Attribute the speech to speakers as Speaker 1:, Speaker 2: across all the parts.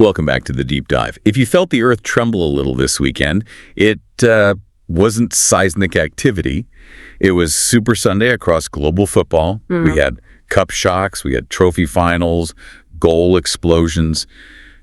Speaker 1: Welcome back to the deep dive. If you felt the earth tremble a little this weekend, it wasn't seismic activity. It was Super Sunday across global football. We had cup shocks, we had trophy finals, goal explosions,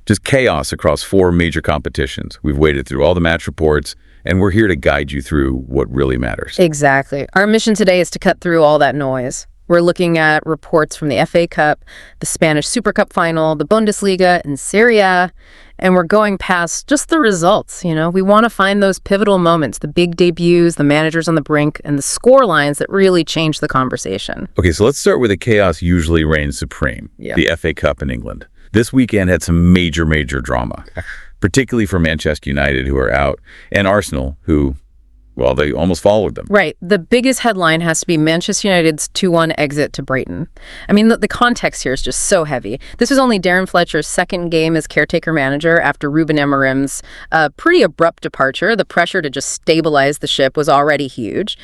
Speaker 1: just chaos across 4 major competitions. We've waded through all the match reports, and we're here to guide you through what really matters.
Speaker 2: Exactly. Our mission today is to cut through all that noise. We're looking at reports from the FA Cup, the Spanish Super Cup final, the Bundesliga, and Serie A, and we're going past just the results. We want to find those pivotal moments, the big debuts, the managers on the brink, and the score lines that really change the conversation.
Speaker 1: Okay, so let's start where the chaos usually reigns supreme, the FA Cup in England. This weekend had some major drama, particularly for Manchester United, who are out, and Arsenal, who, well, they almost followed them.
Speaker 2: Right. The biggest headline has to be Manchester United's 2-1 exit to Brighton. I mean, the context here is just so heavy. This was only Darren Fletcher's second game as caretaker manager after Ruben Amorim's pretty abrupt departure. The pressure to just stabilize the ship was already huge.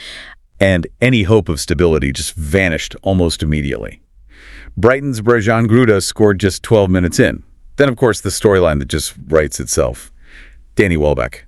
Speaker 1: And any hope of stability just vanished almost immediately. Brighton's Brejan Gruda scored just 12 minutes in. Then, of course, the storyline that just writes itself. Danny Welbeck.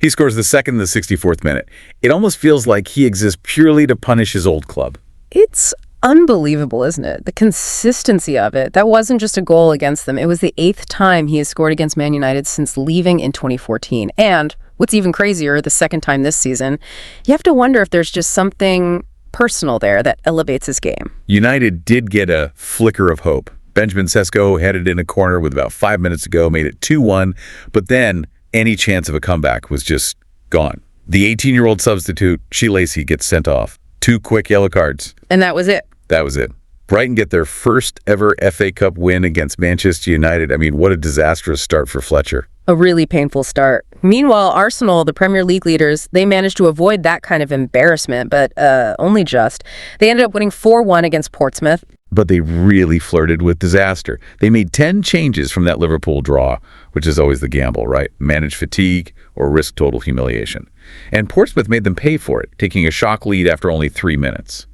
Speaker 1: He scores the second in the 64th minute. It almost feels like he exists purely to punish his old club.
Speaker 2: It's unbelievable, isn't it? The consistency of it. That wasn't just a goal against them. It was the 8th time he has scored against Man United since leaving in 2014. And what's even crazier, the second time this season, you have to wonder if there's just something personal there that elevates his game.
Speaker 1: United did get a flicker of hope. Benjamin Sesko headed in a corner with about 5 minutes to go, made it 2-1, but then any chance of a comeback was just gone. The 18-year-old substitute, 𝗙𝗂𝗃𝗍, gets sent off. 2 quick yellow cards.
Speaker 2: And that was it.
Speaker 1: That was it. Brighton get their first ever FA Cup win against Manchester United. I mean, what a disastrous start for Fletcher.
Speaker 2: A really painful start. Meanwhile, Arsenal, the Premier League leaders, they managed to avoid that kind of embarrassment, but only just. They ended up winning 4-1 against Portsmouth.
Speaker 1: But they really flirted with disaster. They made 10 changes from that Liverpool draw, which is always the gamble, right? Manage fatigue or risk total humiliation. And Portsmouth made them pay for it, taking a shock lead after only 3 minutes.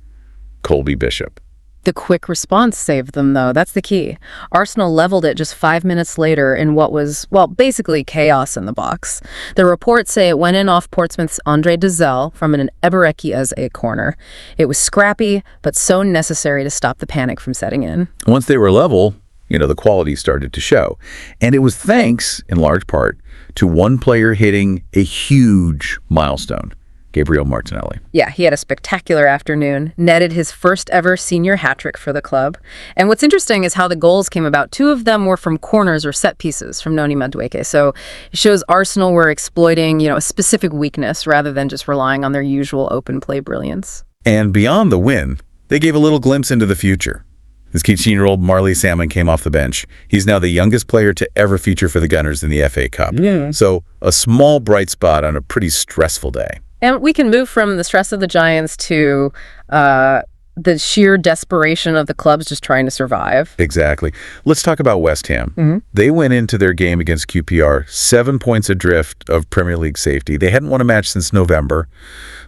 Speaker 1: 𝗙𝗂𝘃.
Speaker 2: The quick response saved them, though. That's the key. Arsenal leveled it just 5 minutes later in what was, well, basically chaos in the box. The reports say it went in off Portsmouth's Andre de Zell from an 𝗙𝗵𝘃𝗍𝗂 corner. It was scrappy, but so necessary to stop the panic from setting in.
Speaker 1: Once they were level, the quality started to show. And it was thanks, in large part, to one player hitting a huge milestone. Gabriel Martinelli.
Speaker 2: Yeah, he had a spectacular afternoon, netted his first ever senior hat-trick for the club. And what's interesting is how the goals came about. 2 of them were from corners or set pieces from 𝗙𝗵𝗿𝗀𝗃. So it shows Arsenal were exploiting, a specific weakness rather than just relying on their usual open play brilliance.
Speaker 1: And beyond the win, they gave a little glimpse into the future. This 18-year-old Marley Salmon came off the bench. He's now the youngest player to ever feature for the Gunners in the FA Cup. So a small bright spot on a pretty stressful day.
Speaker 2: And we can move from the stress of the Giants to the sheer desperation of the clubs just trying to survive.
Speaker 1: Exactly. Let's talk about West Ham. They went into their game against QPR 7 points adrift of Premier League safety. They hadn't won a match since November.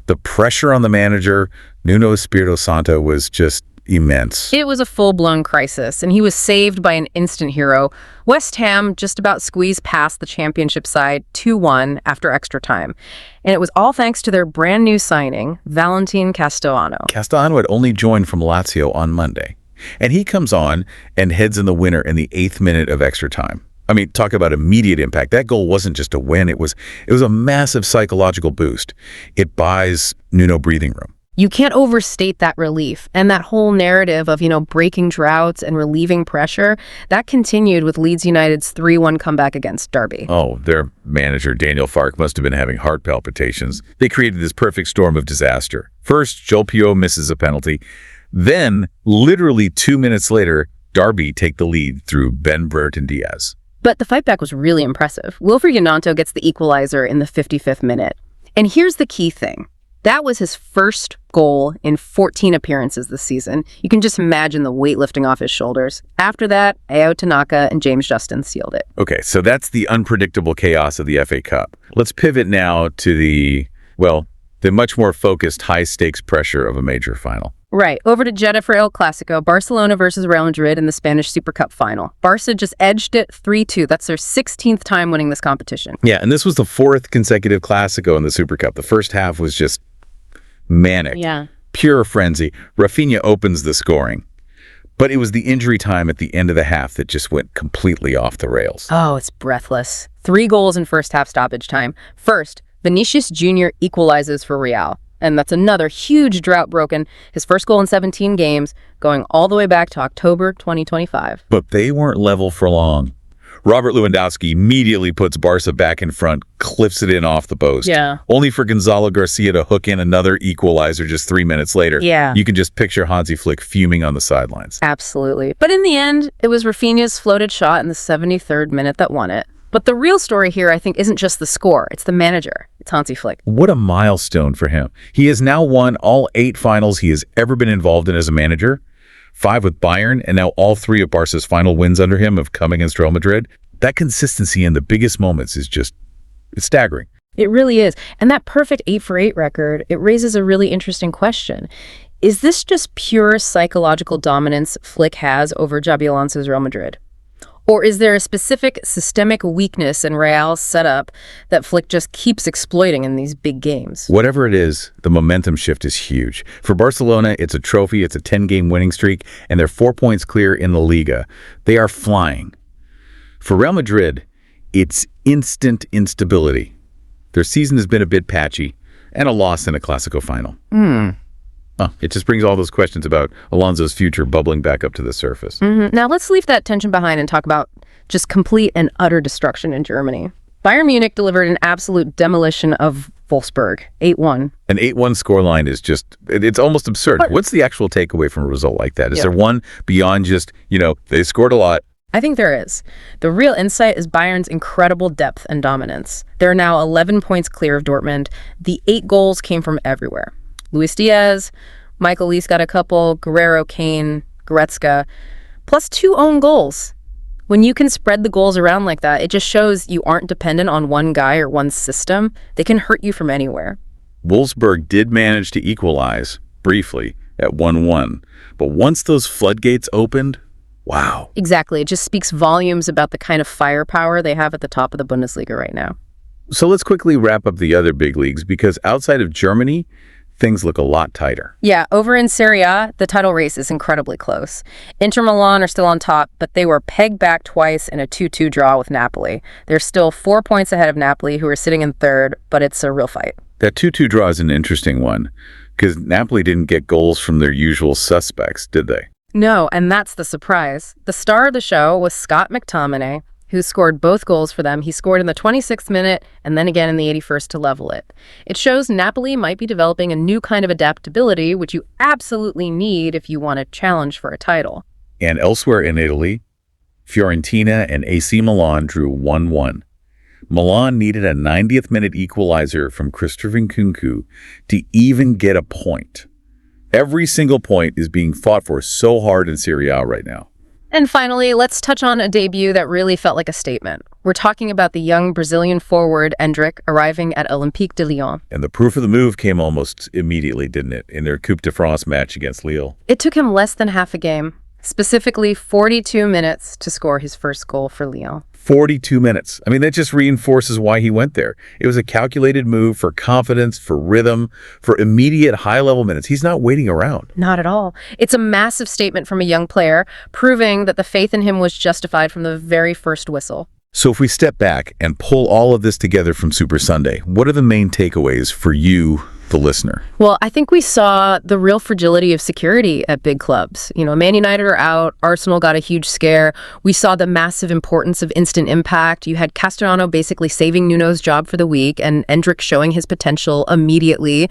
Speaker 1: The pressure on the manager, Nuno Espirito Santo, was just immense.
Speaker 2: It was a full-blown crisis, and he was saved by an instant hero. West Ham just about squeezed past the championship side 2-1 after extra time. And it was all thanks to their brand new signing, Valentin Castellano.
Speaker 1: Castellano had only joined from Lazio on Monday. And he comes on and heads in the winner in the 8th minute of extra time. I mean, talk about immediate impact. That goal wasn't just a win. It was a massive psychological boost. It buys Nuno breathing room.
Speaker 2: You can't overstate that relief. And that whole narrative of, breaking droughts and relieving pressure, that continued with Leeds United's 3-1 comeback against Derby.
Speaker 1: Oh, their manager, Daniel Farke, must have been having heart palpitations. They created this perfect storm of disaster. First, Joel Puyo misses a penalty. Then, literally 2 minutes later, Derby take the lead through Ben Brereton Diaz.
Speaker 2: But the fight back was really impressive. Wilfried Gnonto gets the equalizer in the 55th minute. And here's the key thing. That was his first goal in 14 appearances this season. You can just imagine the weight lifting off his shoulders. After that, Ayo Tanaka and James Justin sealed it.
Speaker 1: Okay, so that's the unpredictable chaos of the FA Cup. Let's pivot now to the much more focused, high-stakes pressure of a major final.
Speaker 2: Right. Over to Jeddah for El Clasico, Barcelona versus Real Madrid in the Spanish Super Cup final. Barca just edged it 3-2. That's their 16th time winning this competition.
Speaker 1: Yeah, and this was the 4th consecutive Clasico in the Super Cup. The first half was just manic.
Speaker 2: Yeah.
Speaker 1: Pure frenzy. Rafinha opens the scoring. But it was the injury time at the end of the half that just went completely off the rails.
Speaker 2: Oh, it's breathless. 3 goals in first half stoppage time. First, 𝗙𝗏𝗃 Jr. equalizes for Real. And that's another huge drought broken. His first goal in 17 games, going all the way back to October 2025.
Speaker 1: But they weren't level for long. Robert Lewandowski immediately puts Barca back in front, clips it in off the post.
Speaker 2: Yeah.
Speaker 1: Only for Gonzalo Garcia to hook in another equalizer just 3 minutes later.
Speaker 2: Yeah.
Speaker 1: You can just picture 𝗙𝗂𝗃𝗃 fuming on the sidelines.
Speaker 2: Absolutely. But in the end, it was Rafinha's floated shot in the 73rd minute that won it. But the real story here, I think, isn't just the score. It's the manager. It's 𝗙𝗂𝗃𝗃.
Speaker 1: What a milestone for him. He has now won all 8 finals he has ever been involved in as a manager. 5 with Bayern, and now all 3 of Barca's final wins under him have come against Real Madrid. That consistency in the biggest moments is just, it's staggering.
Speaker 2: It really is. And that perfect 8-for-8 record, it raises a really interesting question. Is this just pure psychological dominance Flick has over Xabi Alonso's Real Madrid? Or is there a specific systemic weakness in Real's setup that Flick just keeps exploiting in these big games?
Speaker 1: Whatever it is, the momentum shift is huge. For Barcelona, it's a trophy, it's a 10-game winning streak, and they're 4 points clear in the Liga. They are flying. For Real Madrid, it's instant instability. Their season has been a bit patchy, and a loss in a Clasico final. It just brings all those questions about Alonso's future bubbling back up to the surface.
Speaker 2: Now let's leave that tension behind and talk about just complete and utter destruction in Germany. Bayern Munich delivered an absolute demolition of Wolfsburg, 8-1.
Speaker 1: An 8-1 scoreline is just, it's almost absurd. What's the actual takeaway from a result like that? Is there one beyond just, they scored a lot?
Speaker 2: I think there is. The real insight is Bayern's incredible depth and dominance. They're now 11 points clear of Dortmund. The 8 goals came from everywhere. Luis Diaz, Michael Leese got a couple, Guerrero, Kane, Goretzka, plus 2 own goals. When you can spread the goals around like that, it just shows you aren't dependent on one guy or one system. They can hurt you from anywhere.
Speaker 1: Wolfsburg did manage to equalize, briefly, at 1-1. But once those floodgates opened, wow.
Speaker 2: Exactly. It just speaks volumes about the kind of firepower they have at the top of the Bundesliga right now.
Speaker 1: So let's quickly wrap up the other big leagues, because outside of Germany, things look a lot tighter.
Speaker 2: Yeah, over in Serie A, the title race is incredibly close. Inter Milan are still on top, but they were pegged back twice in a 2-2 draw with Napoli. They're still 4 points ahead of Napoli, who are sitting in third, but it's a real fight.
Speaker 1: That 2-2 draw is an interesting one, because Napoli didn't get goals from their usual suspects, did they?
Speaker 2: No, and that's the surprise. The star of the show was Scott McTominay, who scored both goals for them. He scored in the 26th minute and then again in the 81st to level it. It shows Napoli might be developing a new kind of adaptability, which you absolutely need if you want to challenge for a title.
Speaker 1: And elsewhere in Italy, Fiorentina and AC Milan drew 1-1. Milan needed a 90th minute equalizer from 𝗙𝗏𝗃𝗃 Nkunku to even get a point. Every single point is being fought for so hard in Serie A right now.
Speaker 2: And finally, let's touch on a debut that really felt like a statement. We're talking about the young Brazilian forward, 𝗏𝗏𝗃, arriving at Olympique de Lyon.
Speaker 1: And the proof of the move came almost immediately, didn't it, in their Coupe de France match against Lille?
Speaker 2: It took him less than half a game, specifically 42 minutes to score his first goal for Lyon.
Speaker 1: 42 minutes. I mean, that just reinforces why he went there. It was a calculated move for confidence, for rhythm, for immediate high-level minutes. He's not waiting around.
Speaker 2: Not at all. It's a massive statement from a young player, proving that the faith in him was justified from the very first whistle.
Speaker 1: So if we step back and pull all of this together from Super Sunday, what are the main takeaways for you, the listener?
Speaker 2: Well, I think we saw the real fragility of security at big clubs. Man United are out. Arsenal got a huge scare. We saw the massive importance of instant impact. You had Castellano basically saving Nuno's job for the week and 𝗏𝗏𝗃 showing his potential immediately.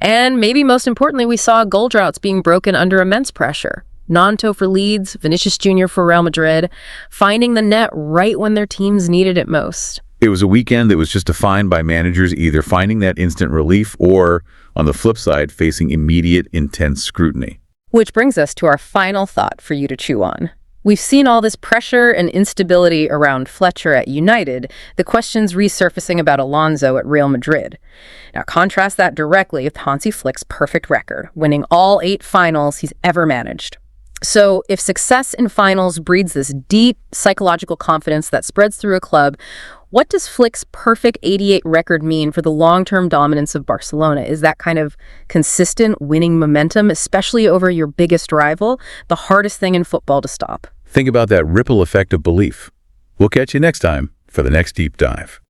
Speaker 2: And maybe most importantly, we saw goal droughts being broken under immense pressure. Gnonto for Leeds, 𝗙𝗏𝗃 Jr. for Real Madrid, finding the net right when their teams needed it most.
Speaker 1: It was a weekend that was just defined by managers either finding that instant relief or, on the flip side, facing immediate, intense scrutiny.
Speaker 2: Which brings us to our final thought for you to chew on. We've seen all this pressure and instability around Fletcher at United, the questions resurfacing about Alonso at Real Madrid. Now contrast that directly with 𝗙𝗂𝗃𝗍𝗄𝗃's perfect record, winning all 8 finals he's ever managed. So if success in finals breeds this deep psychological confidence that spreads through a club, what does Flick's perfect 88 record mean for the long-term dominance of Barcelona? Is that kind of consistent winning momentum, especially over your biggest rival, the hardest thing in football to stop?
Speaker 1: Think about that ripple effect of belief. We'll catch you next time for the next deep dive.